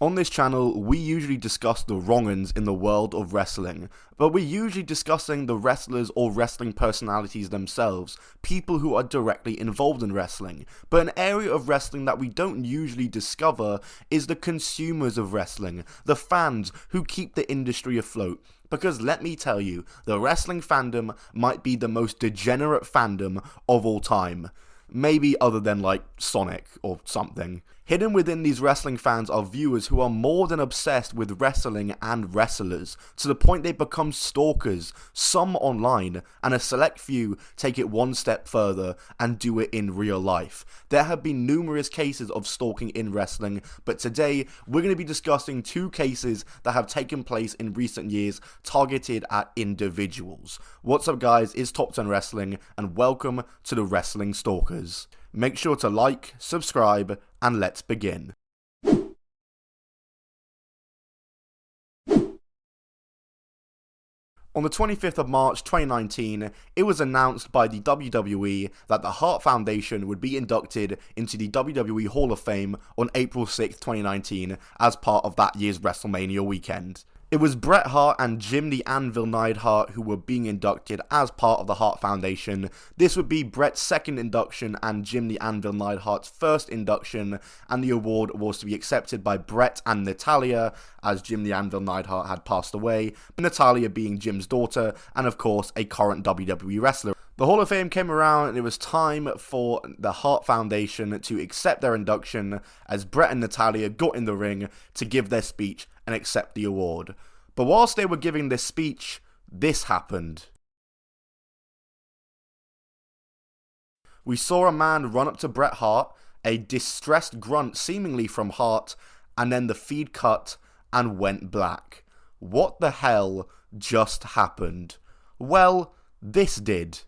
On this channel, we usually discuss the wrongens in the world of wrestling, but we're usually discussing the wrestlers or wrestling personalities themselves, people who are directly involved in wrestling. But an area of wrestling that we don't usually discover is the consumers of wrestling, the fans who keep the industry afloat. Because let me tell you, the wrestling fandom might be the most degenerate fandom of all time. Maybe other than like Sonic or something. Hidden within these wrestling fans are viewers who are more than obsessed with wrestling and wrestlers, to the point they become stalkers, some online, and a select few take it one step further and do it in real life. There have been numerous cases of stalking in wrestling, but today we're going to be discussing two cases that have taken place in recent years targeted at individuals. What's up guys, it's Top 10 Wrestling and welcome to the Wrestling Stalkers. Make sure to like, subscribe, and let's begin. On the 25th of March 2019, it was announced by the WWE that the Hart Foundation would be inducted into the WWE Hall of Fame on April 6th, 2019 as part of that year's WrestleMania weekend. It was Bret Hart and Jim the Anvil Neidhart who were being inducted as part of the Hart Foundation. This would be Bret's second induction and Jim the Anvil Neidhart's first induction, and the award was to be accepted by Bret and Natalya, as Jim the Anvil Neidhart had passed away, Natalya being Jim's daughter, and of course a current WWE wrestler. The Hall of Fame came around and it was time for the Hart Foundation to accept their induction as Bret and Natalya got in the ring to give their speech and accept the award. But whilst they were giving this speech, this happened. We saw a man run up to Bret Hart, a distressed grunt seemingly from Hart, and then the feed cut and went black. What the hell just happened? Well, this did.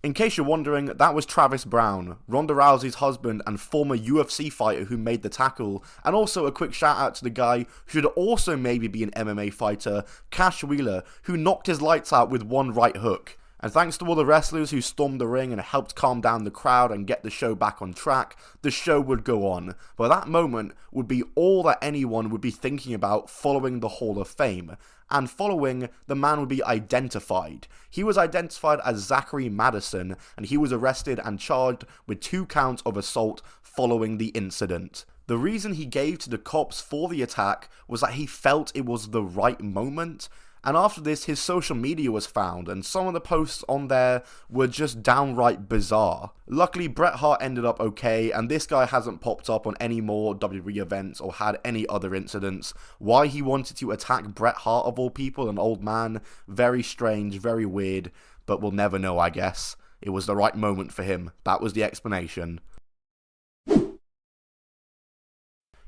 In case you're wondering, that was Travis Brown, Ronda Rousey's husband and former UFC fighter who made the tackle, and also a quick shout out to the guy who should also maybe be an MMA fighter, Cash Wheeler, who knocked his lights out with one right hook. And thanks to all the wrestlers who stormed the ring and helped calm down the crowd and get the show back on track, the show would go on. But that moment would be all that anyone would be thinking about following the Hall of Fame. And following, the man would be identified. He was identified as Zachary Madison, and he was arrested and charged with 2 counts of assault following the incident. The reason he gave to the cops for the attack was that he felt it was the right moment. And after this, his social media was found, and some of the posts on there were just downright bizarre. Luckily, Bret Hart ended up okay, and this guy hasn't popped up on any more WWE events or had any other incidents. Why he wanted to attack Bret Hart of all people, an old man, very strange, very weird, but we'll never know, I guess. It was the right moment for him. That was the explanation.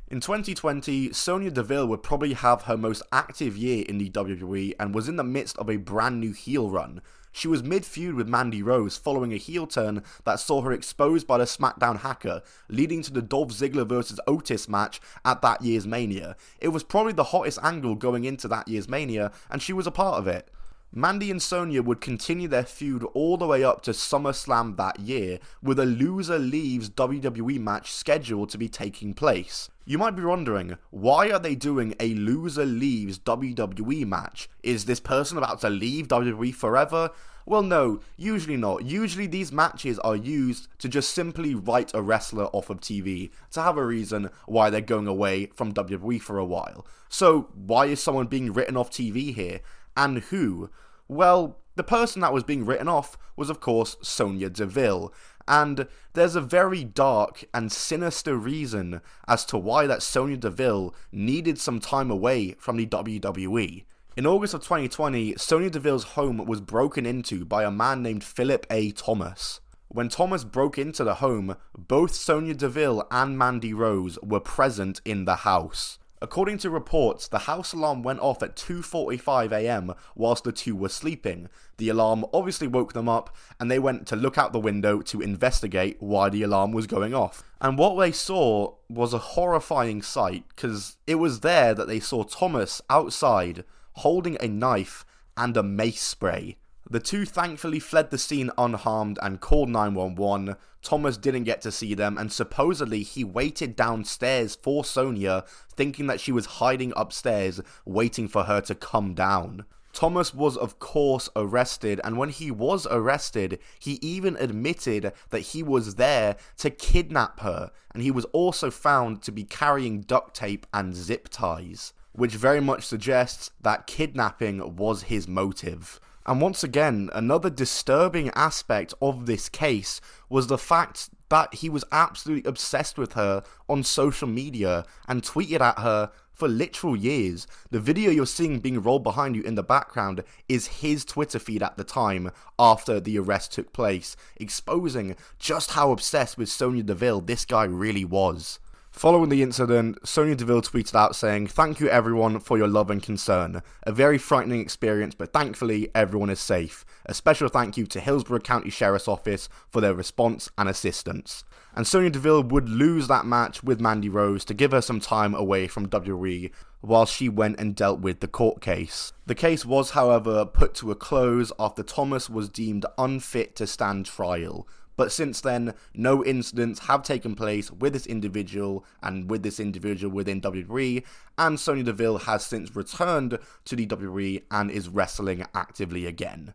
In 2020, Sonya Deville would probably have her most active year in the WWE and was in the midst of a brand new heel run. She was mid-feud with Mandy Rose following a heel turn that saw her exposed by the SmackDown hacker, leading to the Dolph Ziggler vs Otis match at that year's Mania. It was probably the hottest angle going into that year's Mania, and she was a part of it. Mandy and Sonya would continue their feud all the way up to SummerSlam that year, with a loser leaves WWE match scheduled to be taking place. You might be wondering, why are they doing a loser leaves WWE match? Is this person about to leave WWE forever? Well no, usually not. Usually these matches are used to just simply write a wrestler off of TV, to have a reason why they're going away from WWE for a while. So why is someone being written off TV here? And who? Well, the person that was being written off was of course Sonya Deville, and there's a very dark and sinister reason as to why that Sonya Deville needed some time away from the WWE. In August of 2020, Sonya Deville's home was broken into by a man named Philip A. Thomas. When Thomas broke into the home, both Sonya Deville and Mandy Rose were present in the house. According to reports, the house alarm went off at 2:45 AM whilst the two were sleeping. The alarm obviously woke them up, and they went to look out the window to investigate why the alarm was going off. And what they saw was a horrifying sight, because it was there that they saw Thomas outside holding a knife and a mace spray. The two thankfully fled the scene unharmed and called 911. Thomas didn't get to see them, and supposedly he waited downstairs for Sonya, thinking that she was hiding upstairs, waiting for her to come down. Thomas was of course arrested, and when he was arrested, he even admitted that he was there to kidnap her, and he was also found to be carrying duct tape and zip ties, which very much suggests that kidnapping was his motive. And once again, another disturbing aspect of this case was the fact that he was absolutely obsessed with her on social media and tweeted at her for literal years. The video you're seeing being rolled behind you in the background is his Twitter feed at the time after the arrest took place, exposing just how obsessed with Sonya Deville this guy really was. Following the incident, Sonya Deville tweeted out saying, "Thank you everyone for your love and concern. A very frightening experience, but thankfully everyone is safe. A special thank you to Hillsborough County Sheriff's Office for their response and assistance." And Sonya Deville would lose that match with Mandy Rose to give her some time away from WWE while she went and dealt with the court case. The case was, however, put to a close after Thomas was deemed unfit to stand trial. But since then, no incidents have taken place with this individual and with this individual within WWE, and Sonya Deville has since returned to the WWE and is wrestling actively again.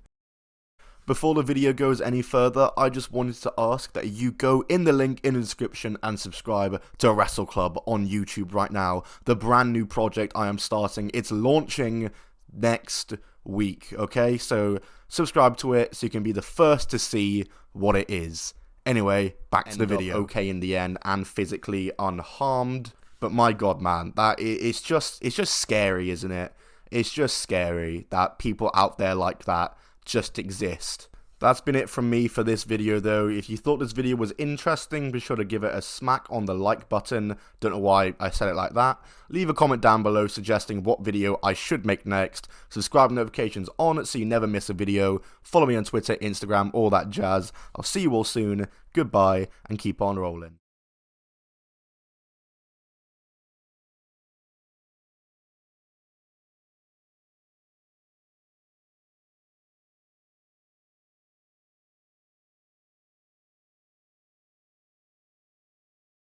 Before the video goes any further, I just wanted to ask that you go in the link in the description and subscribe to WrestleClub on YouTube right now, the brand new project I am starting. It's launching next week, okay? So subscribe to it so you can be the first to see what it is. Anyway, back to the video. Okay in the end and physically unharmed, but my god, man, it's just scary, isn't it? It's just scary that people out there like that just exist. That's been it from me for this video though. If you thought this video was interesting, be sure to give it a smack on the like button. Don't know why I said it like that. Leave a comment down below suggesting what video I should make next. Subscribe notifications on so you never miss a video. Follow me on Twitter, Instagram, all that jazz. I'll see you all soon. Goodbye and keep on rolling.